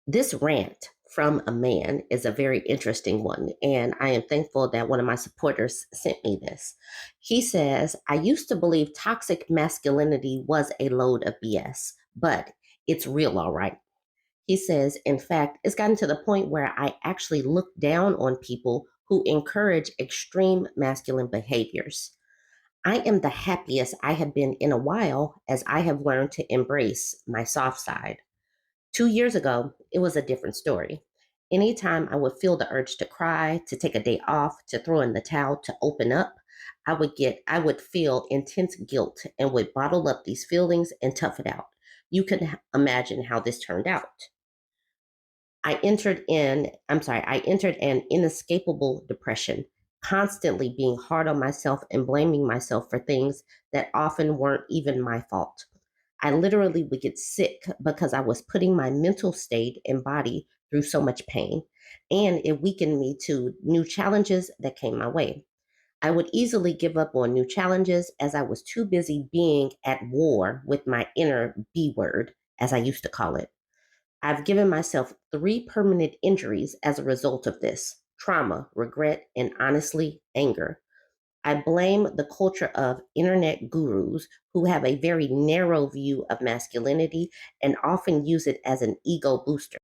This rant from a man is a very interesting one, and I am thankful that one of my supporters sent me this. He says, I used to believe toxic masculinity was a load of BS, but it's real, all right. He says, in fact, it's gotten to the point where I actually look down on people who encourage extreme masculine behaviors. I am the happiest I have been in a while as I have learned to embrace my soft side. 2 years ago, it was a different story. Anytime I would feel the urge to cry, to take a day off, to throw in the towel, to open up, I would feel intense guilt and would bottle up these feelings and tough it out. You can imagine how this turned out. I entered an inescapable depression, constantly being hard on myself and blaming myself for things that often weren't even my fault. I literally would get sick because I was putting my mental state and body through so much pain, and it weakened me to new challenges that came my way. I would easily give up on new challenges as I was too busy being at war with my inner B word, as I used to call it. I've given myself 3 permanent injuries as a result of this trauma, regret, and honestly, anger. I blame the culture of internet gurus who have a very narrow view of masculinity and often use it as an ego booster.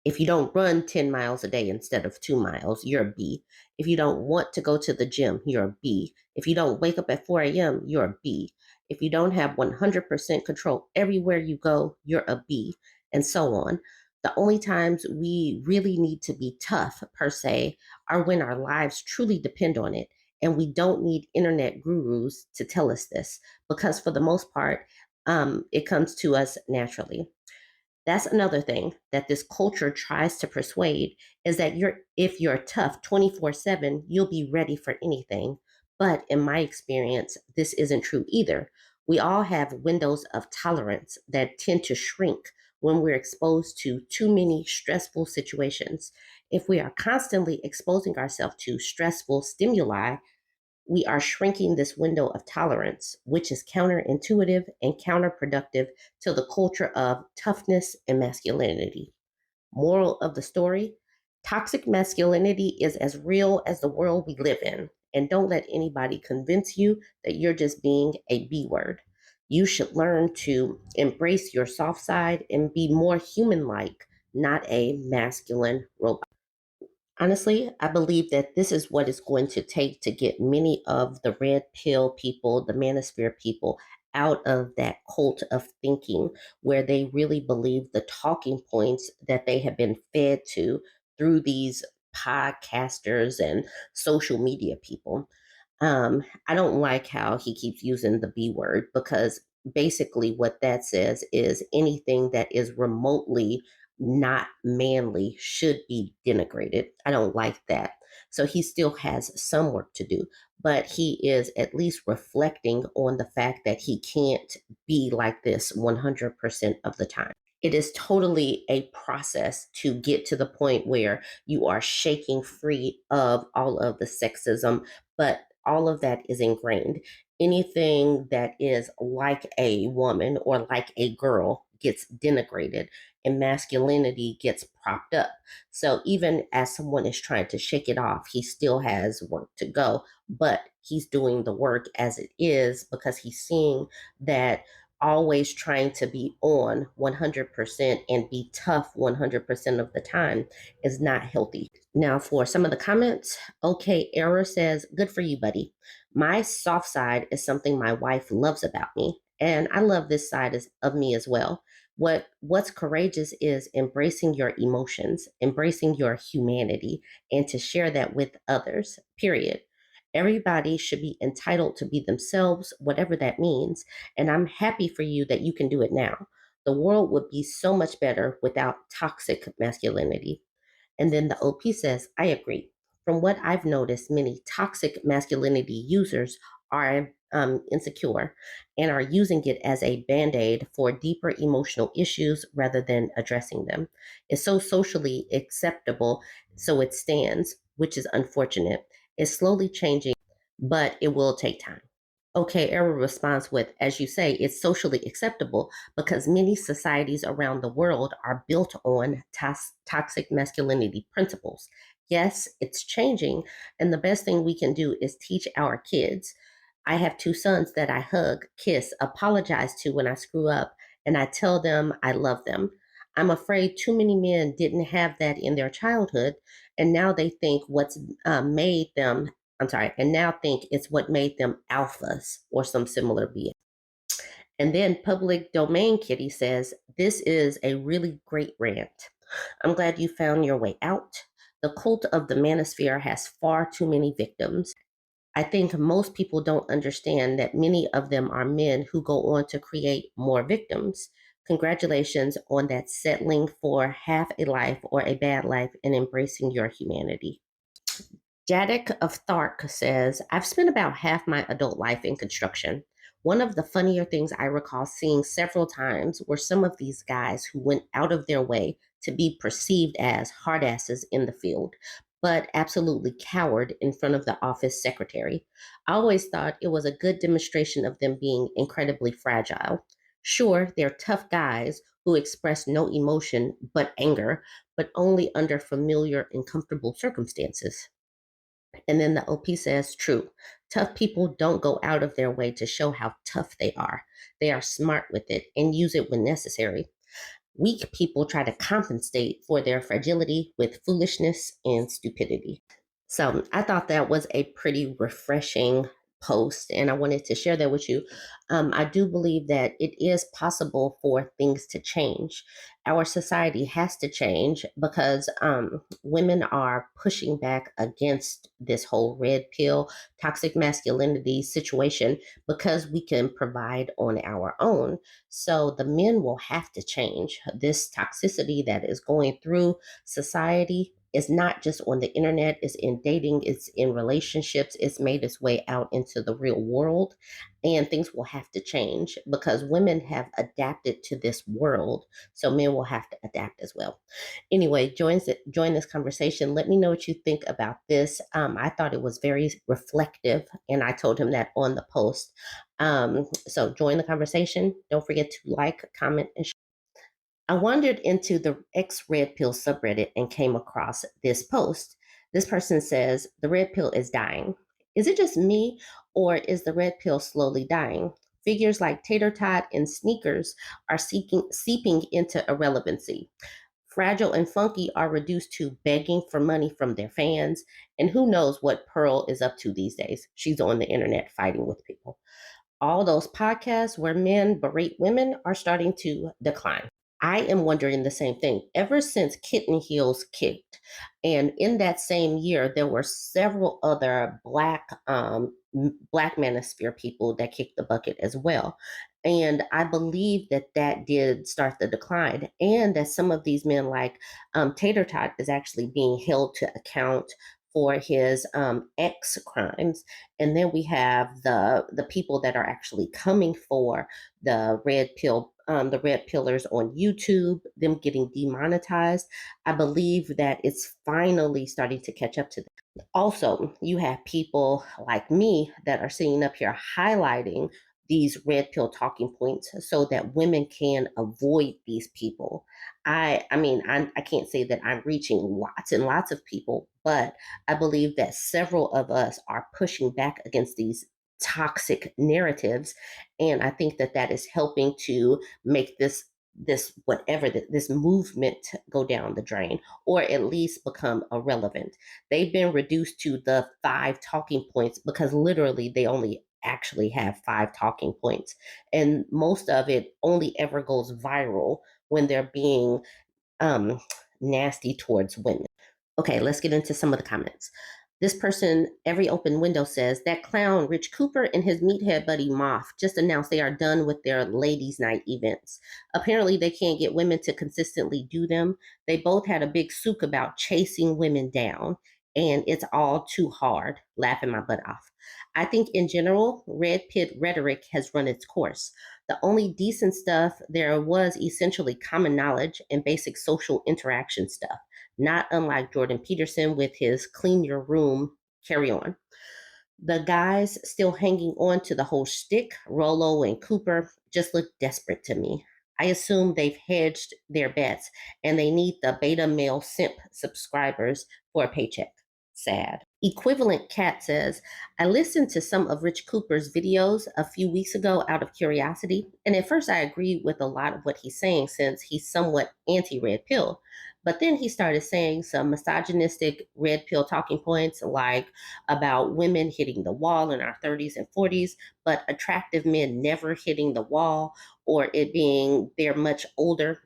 If you don't run 10 miles a day instead of 2 miles, you're a B. If you don't want to go to the gym, you're a B. If you don't wake up at 4 a.m., you're a B. If you don't have 100% control everywhere you go, you're a B, and so on. The only times we really need to be tough, per se, are when our lives truly depend on it. And we don't need internet gurus to tell us this because, for the most part, it comes to us naturally. That's another thing that this culture tries to persuade is that if you're tough 24/7, you'll be ready for anything. But in my experience, this isn't true either. We all have windows of tolerance that tend to shrink when we're exposed to too many stressful situations. If we are constantly exposing ourselves to stressful stimuli, we are shrinking this window of tolerance, which is counterintuitive and counterproductive to the culture of toughness and masculinity. Moral of the story: toxic masculinity is as real as the world we live in. And don't let anybody convince you that you're just being a B word. You should learn to embrace your soft side and be more human like, not a masculine robot. Honestly, I believe that this is what it's going to take to get many of the red pill people, the manosphere people, out of that cult of thinking where they really believe the talking points that they have been fed to through these podcasters and social media people. I don't like how he keeps using the B word because basically what that says is anything that is remotely not manly should be denigrated. I don't like that. So he still has some work to do, but he is at least reflecting on the fact that he can't be like this 100% of the time. It is totally a process to get to the point where you are shaking free of all of the sexism, but all of that is ingrained. Anything that is like a woman or like a girl gets denigrated and masculinity gets propped up. So even as someone is trying to shake it off, he still has work to go, but he's doing the work as it is because he's seeing that always trying to be on 100% and be tough 100% of the time is not healthy. Now, for some of the comments, okay, Error says, good for you, buddy. My soft side is something my wife loves about me, and I love this side of me as well. What's courageous is embracing your emotions, embracing your humanity, and to share that with others, period. Everybody should be entitled to be themselves, whatever that means. And I'm happy for you that you can do it now. The world would be so much better without toxic masculinity. And then the OP says, I agree. From what I've noticed, many toxic masculinity users are insecure and are using it as a band aid for deeper emotional issues rather than addressing them. It's so socially acceptable, so it stands, which is unfortunate. It's slowly changing, but it will take time. Okay, Error responds with, as you say, it's socially acceptable because many societies around the world are built on toxic masculinity principles. Yes, it's changing, and the best thing we can do is teach our kids. I have two sons that I hug, kiss, apologize to when I screw up, and I tell them I love them. I'm afraid too many men didn't have that in their childhood, and now they think what's made them and now think it's what made them alphas or some similar BS. And then Public Domain Kitty says, this is a really great rant. I'm glad you found your way out. The cult of the manosphere has far too many victims. I think most people don't understand that many of them are men who go on to create more victims. Congratulations on that settling for half a life or a bad life and embracing your humanity. Jadek of Thark says, I've spent about half my adult life in construction. One of the funnier things I recall seeing several times were some of these guys who went out of their way to be perceived as hardasses in the field, but absolutely cowered in front of the office secretary. I always thought it was a good demonstration of them being incredibly fragile. Sure, they're tough guys who express no emotion but anger, but only under familiar and comfortable circumstances. And then the OP says, true. Tough people don't go out of their way to show how tough they are. They are smart with it and use it when necessary. Weak people try to compensate for their fragility with foolishness and stupidity. So I thought that was a pretty refreshing post, and I wanted to share that with you. I do believe that it is possible for things to change. Our society has to change because women are pushing back against this whole red pill, toxic masculinity situation because we can provide on our own. So the men will have to change. This toxicity that is going through society is not just on the internet, it's in dating, it's in relationships, it's made its way out into the real world. And things will have to change because women have adapted to this world. So men will have to adapt as well. Anyway, join this conversation. Let me know what you think about this. I thought it was very reflective, and I told him that on the post. So join the conversation. Don't forget to like, comment, and share. I wandered into the X Red Pill subreddit and came across this post. This person says, the red pill is dying. Is it just me, or is the red pill slowly dying? Figures like Tater Tot and sneakers are seeping into irrelevancy. Fragile and Funky are reduced to begging for money from their fans. And who knows what Pearl is up to these days? She's on the internet fighting with people. All those podcasts where men berate women are starting to decline. I am wondering the same thing. Ever since Kitten Heels kicked, and in that same year, there were several other black manosphere people that kicked the bucket as well. And I believe that that did start the decline, and that some of these men, like Tater Tot, is actually being held to account for his ex crimes. And then we have the people that are actually coming for the red pillars on YouTube, them getting demonetized. I believe that it's finally starting to catch up to them. Also, you have people like me that are sitting up here highlighting these red pill talking points so that women can avoid these people. I can't say that I'm reaching lots and lots of people, but I believe that several of us are pushing back against these toxic narratives, and I think that that is helping to make this movement go down the drain, or at least become irrelevant. They've been reduced to the five talking points because literally they only actually have five talking points, and most of it only ever goes viral when they're being um, nasty towards women. Okay, let's get into some of the comments. This person, Every Open Window, says that clown Rich Cooper and his meathead buddy Moth just announced they are done with their ladies' night events. Apparently, they can't get women to consistently do them. They both had a big souk about chasing women down, and it's all too hard, laughing my butt off. I think in general, red pit rhetoric has run its course. The only decent stuff there was essentially common knowledge and basic social interaction stuff, not unlike Jordan Peterson with his clean your room, carry on. The guys still hanging on to the whole shtick, Rolo and Cooper, just look desperate to me. I assume they've hedged their bets and they need the beta male simp subscribers for a paycheck. Sad. Equivalent Cat says, I listened to some of Rich Cooper's videos a few weeks ago out of curiosity, and at first I agreed with a lot of what he's saying since he's somewhat anti red pill. But then he started saying some misogynistic red pill talking points like about women hitting the wall in our 30s and 40s, but attractive men never hitting the wall, or it being they're much older.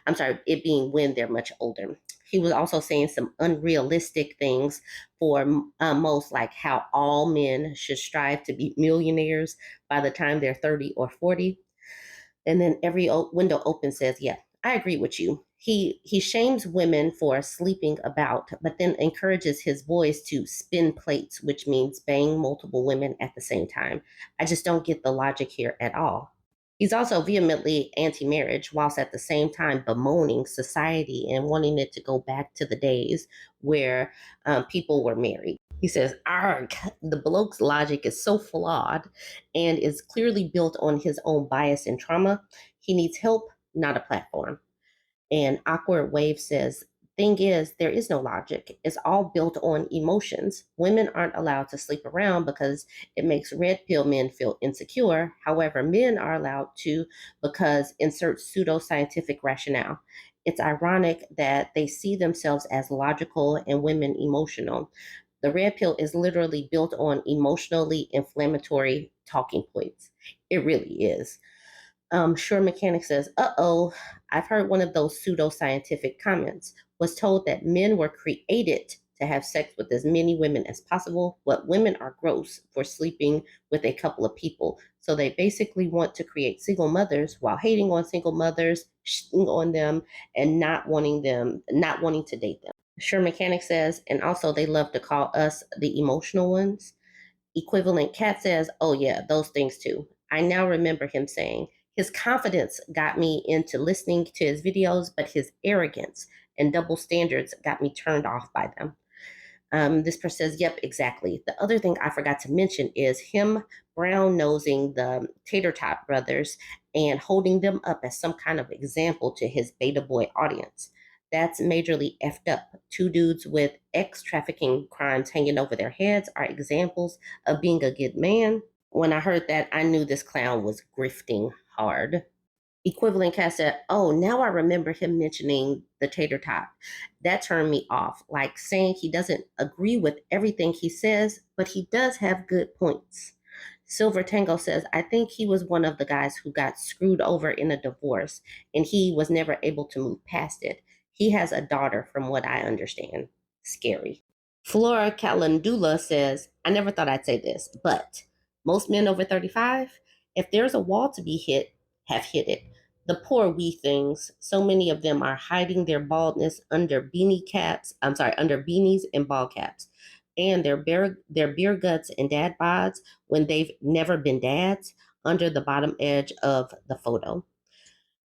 I'm sorry, it being when they're much older. He was also saying some unrealistic things for most, like how all men should strive to be millionaires by the time they're 30 or 40. And then every window open says, yeah, I agree with you. He shames women for sleeping about, but then encourages his boys to spin plates, which means bang multiple women at the same time. I just don't get the logic here at all. He's also vehemently anti marriage, whilst at the same time bemoaning society and wanting it to go back to the days where people were married. He says, arg, the bloke's logic is so flawed and is clearly built on his own bias and trauma. He needs help, not a platform. And Awkward Wave says, thing is, there is no logic. It's all built on emotions. Women aren't allowed to sleep around because it makes red pill men feel insecure. However, men are allowed to because insert pseudoscientific rationale. It's ironic that they see themselves as logical and women emotional. The red pill is literally built on emotionally inflammatory talking points. It really is. Sure Mechanic says, I've heard one of those pseudoscientific comments. Was told that men were created to have sex with as many women as possible, but women are gross for sleeping with a couple of people. So they basically want to create single mothers while hating on single mothers, shitting on them, and not wanting to date them. Sure Mechanic says, and also they love to call us the emotional ones. Equivalent Cat says, oh, yeah, those things too. I now remember him saying, his confidence got me into listening to his videos, but his arrogance and double standards got me turned off by them. This person says, yep, exactly. The other thing I forgot to mention is him brown nosing the Tater Tot brothers and holding them up as some kind of example to his beta boy audience. That's majorly effed up. Two dudes with ex trafficking crimes hanging over their heads are examples of being a good man. When I heard that, I knew this clown was grifting hard. Equivalent Cat said, oh, now I remember him mentioning the tater tot. That turned me off, like saying he doesn't agree with everything he says, but he does have good points. Silver Tango says, I think he was one of the guys who got screwed over in a divorce and he was never able to move past it. He has a daughter, from what I understand. Scary. Flora Calendula says, I never thought I'd say this, but most men over 35, if there's a wall to be hit, have hit it. The poor wee things, so many of them are hiding their baldness under under beanies and ball caps. And their beer guts and dad bods when they've never been dads under the bottom edge of the photo.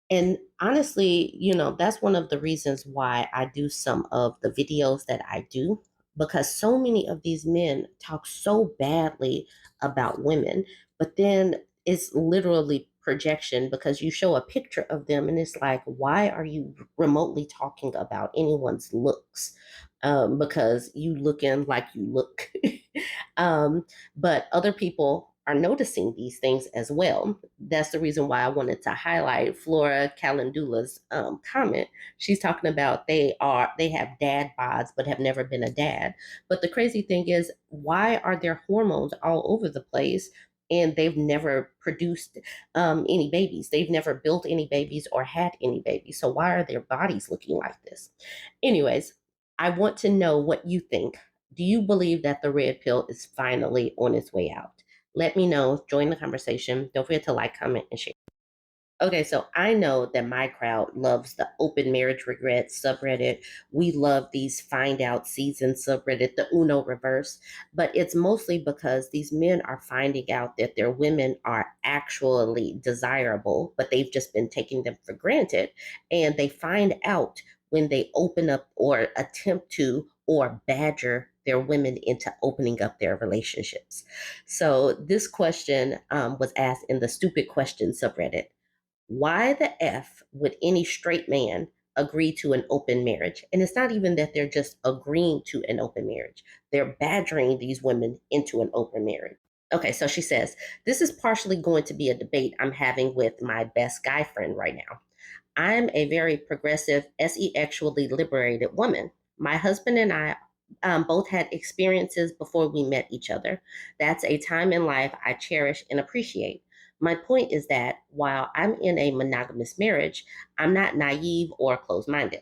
And honestly, that's one of the reasons why I do some of the videos that I do, because so many of these men talk so badly about women, but then it's literally projection because you show a picture of them and it's like, why are you remotely talking about anyone's looks? Because you looking like you look. um, but other people are noticing these things as well. That's the reason why I wanted to highlight Flora Calendula's comment. She's talking about they have dad bods but have never been a dad. But the crazy thing is, why are their hormones all over the place? And they've never produced any babies. They've never built any babies or had any babies. So why are their bodies looking like this? Anyways, I want to know what you think. Do you believe that the red pill is finally on its way out? Let me know. Join the conversation. Don't forget to like, comment, and share. Okay, so I know that my crowd loves the open marriage regrets subreddit. We love these find out season subreddit, the Uno reverse. But it's mostly because these men are finding out that their women are actually desirable, but they've just been taking them for granted. And they find out when they open up or attempt to or badger their women into opening up their relationships. So this question was asked in the stupid question subreddit. Why the F would any straight man agree to an open marriage? And it's not even that they're just agreeing to an open marriage, they're badgering these women into an open marriage. Okay, so she says, this is partially going to be a debate I'm having with my best guy friend right now. I'm a very progressive, sexually liberated woman. My husband and I both had experiences before we met each other. That's a time in life I cherish and appreciate. My point is that while I'm in a monogamous marriage, I'm not naive or closed minded.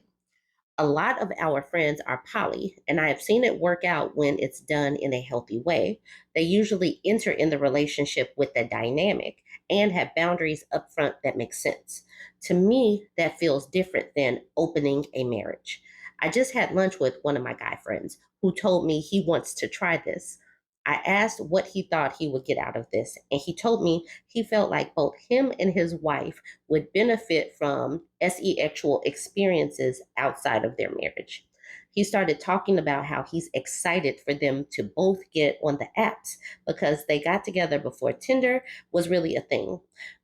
A lot of our friends are poly, and I have seen it work out when it's done in a healthy way. They usually enter in the relationship with a dynamic and have boundaries up front that make sense. To me, that feels different than opening a marriage. I just had lunch with one of my guy friends who told me he wants to try this. I asked what he thought he would get out of this, and he told me he felt like both him and his wife would benefit from sexual experiences outside of their marriage. He started talking about how he's excited for them to both get on the apps because they got together before Tinder was really a thing.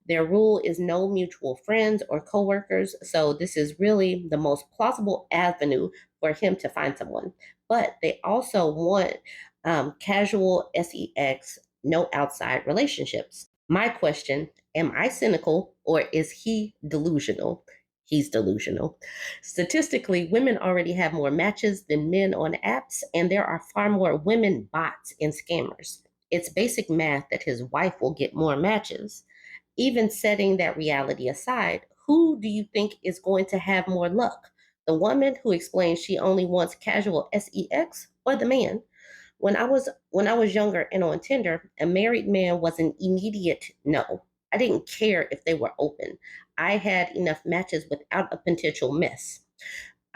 Their rule is no mutual friends or coworkers, so this is really the most plausible avenue for him to find someone. But they also want casual sex, no outside relationships. My question, am I cynical or is he delusional? He's delusional. Statistically, women already have more matches than men on apps, and there are far more women bots and scammers. It's basic math that his wife will get more matches. Even setting that reality aside, who do you think is going to have more luck? The woman who explains she only wants casual sex or the man? When I was younger and on Tinder, a married man was an immediate no. I didn't care if they were open. I had enough matches without a potential mess.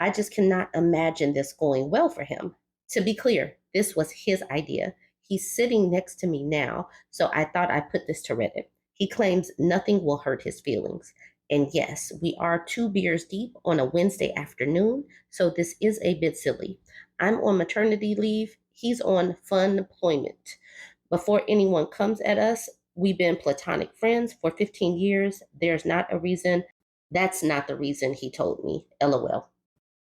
I just cannot imagine this going well for him. To be clear, this was his idea. He's sitting next to me now, so I thought I'd put this to Reddit. He claims nothing will hurt his feelings. And yes, we are 2 beers deep on a Wednesday afternoon, so this is a bit silly. I'm on maternity leave, he's on fun deployment. Before anyone comes at us, we've been platonic friends for 15 years. There's not a reason. That's not the reason he told me. LOL.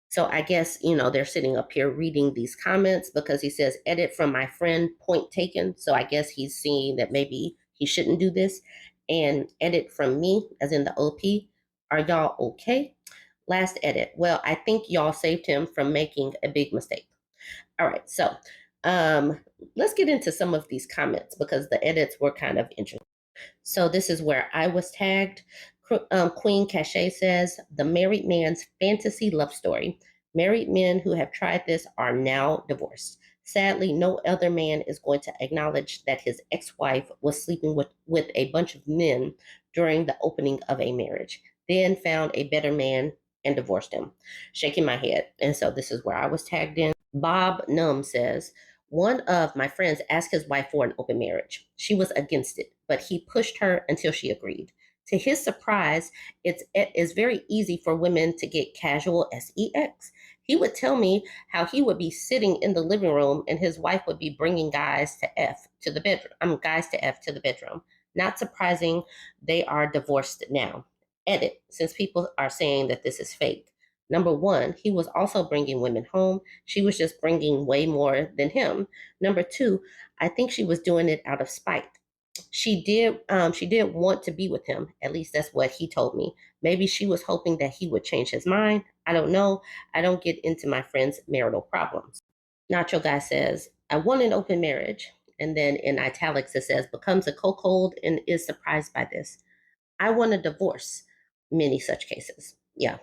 So I guess, they're sitting up here reading these comments because he says, edit from my friend, point taken. So I guess he's seeing that maybe he shouldn't do this. And edit from me, as in the OP. Are y'all okay? Last edit. Well, I think y'all saved him from making a big mistake. All right. So um, let's get into some of these comments because the edits were kind of interesting. So this is where I was tagged. Queen Cachet says, the married man's fantasy love story. Married men who have tried this are now divorced. Sadly, no other man is going to acknowledge that his ex-wife was sleeping with a bunch of men during the opening of a marriage, then found a better man and divorced him. Shaking my head. And so this is where I was tagged in. Bob Num says, one of my friends asked his wife for an open marriage. She was against it, but he pushed her until she agreed. To his surprise, it is very easy for women to get casual sex. He would tell me how he would be sitting in the living room and his wife would be bringing guys to F to the bedroom. Guys to F to the bedroom. Not surprising, they are divorced now. Edit, since people are saying that this is fake. Number one, he was also bringing women home. She was just bringing way more than him. Number two, I think she was doing it out of spite. She did want to be with him. At least that's what he told me. Maybe she was hoping that he would change his mind. I don't know. I don't get into my friend's marital problems. Nacho Guy says, I want an open marriage. And then in italics, it says, becomes a cuckold and is surprised by this. I want a divorce. Many such cases. Yeah.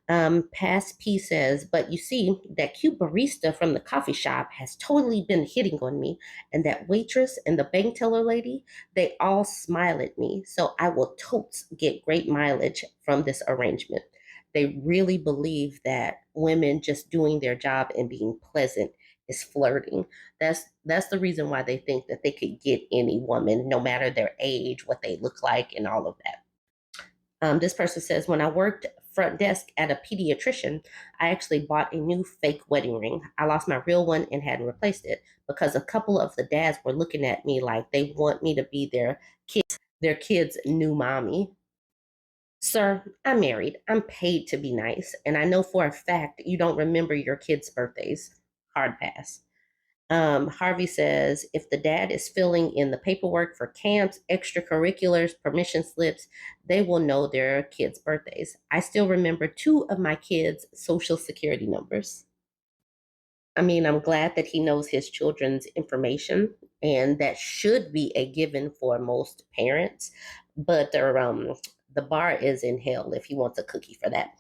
Past P says, but you see, that cute barista from the coffee shop has totally been hitting on me. And that waitress and the bank teller lady, they all smile at me. So I will totes get great mileage from this arrangement. They really believe that women just doing their job and being pleasant is flirting. That's the reason why they think that they could get any woman, no matter their age, what they look like, and all of that. This person says, when I worked front desk at a pediatrician, I actually bought a new fake wedding ring. I lost my real one and hadn't replaced it because a couple of the dads were looking at me like they want me to be their kids' new mommy. Sir, I'm married. I'm paid to be nice, and I know for a fact you don't remember your kids' birthdays. Hard pass. Harvey says if the dad is filling in the paperwork for camps, extracurriculars, permission slips, they will know their kids' birthdays. I still remember two of my kids' social security numbers. I mean, I'm glad that he knows his children's information, and that should be a given for most parents. But the bar is in hell if he wants a cookie for that.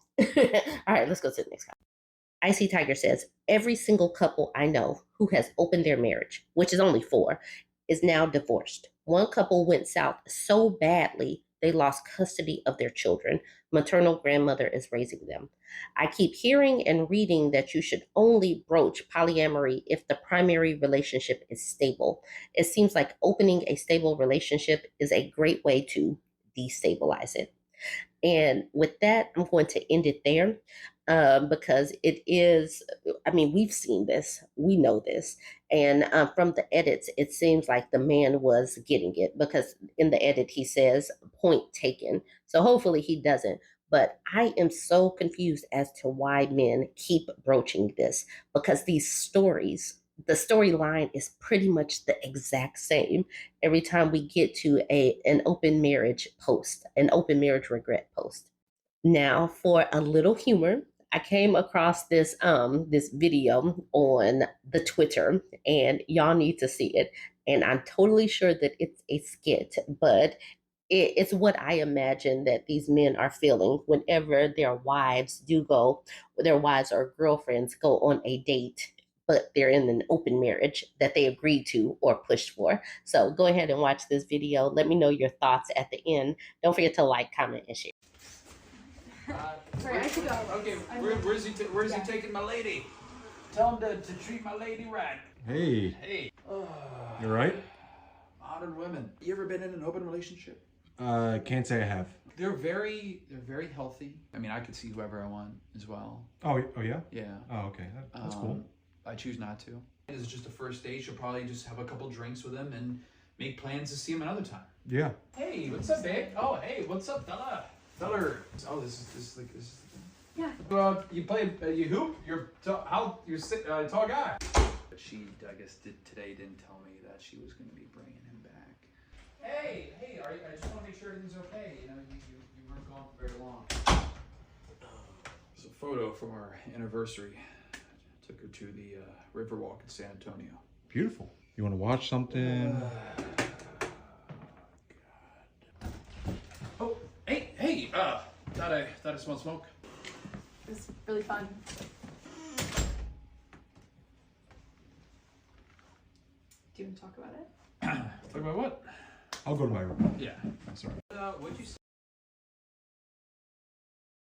All right, let's go to the next. Icy Tiger says every single couple I know who has opened their marriage, which is only four, is now divorced. One couple went south so badly they lost custody of their children. Maternal grandmother is raising them. I keep hearing and reading that you should only broach polyamory if the primary relationship is stable. It seems like opening a stable relationship is a great way to destabilize it. And with that, I'm going to end it there because it is, I mean, we've seen this, we know this. And from the edits, it seems like the man was getting it because in the edit, he says, point taken. So hopefully he doesn't. But I am so confused as to why men keep broaching this because these stories, the storyline is pretty much the exact same every time we get to an open marriage post, an open marriage regret post. Now, for a little humor, I came across this video on the Twitter, and y'all need to see it. And I'm totally sure that it's a skit, but it's what I imagine that these men are feeling whenever their wives or girlfriends go on a date, but they're in an open marriage that they agreed to or pushed for. So go ahead and watch this video. Let me know your thoughts at the end. Don't forget to like, comment, and share. Sorry, I have to go. Okay, where's he taking my lady? Tell him to treat my lady right. Hey. Hey. You right? Modern women. You ever been in an open relationship? Can't say I have. They're very healthy. I mean, I could see whoever I want as well. Oh yeah? Yeah. Oh, okay. That's cool. I choose not to. This is just a first date. She'll probably just have a couple drinks with him and make plans to see him another time. Yeah. Hey, what's up, babe? Oh, hey, what's up, fella? Feller. Oh, this is the thing. Yeah. You play, you hoop. You're tall guy. But she, I guess, didn't tell me that she was going to be bringing him back. Hey, I just want to make sure everything's okay. You know, you weren't gone for very long. It's a photo from our anniversary. Took her to the Riverwalk in San Antonio. Beautiful. You want to watch something? Oh, hey, thought I smelled smoke. It was really fun. Do you want to talk about it? Talk about what? I'll go to my room. Yeah. I'm sorry. What'd you say?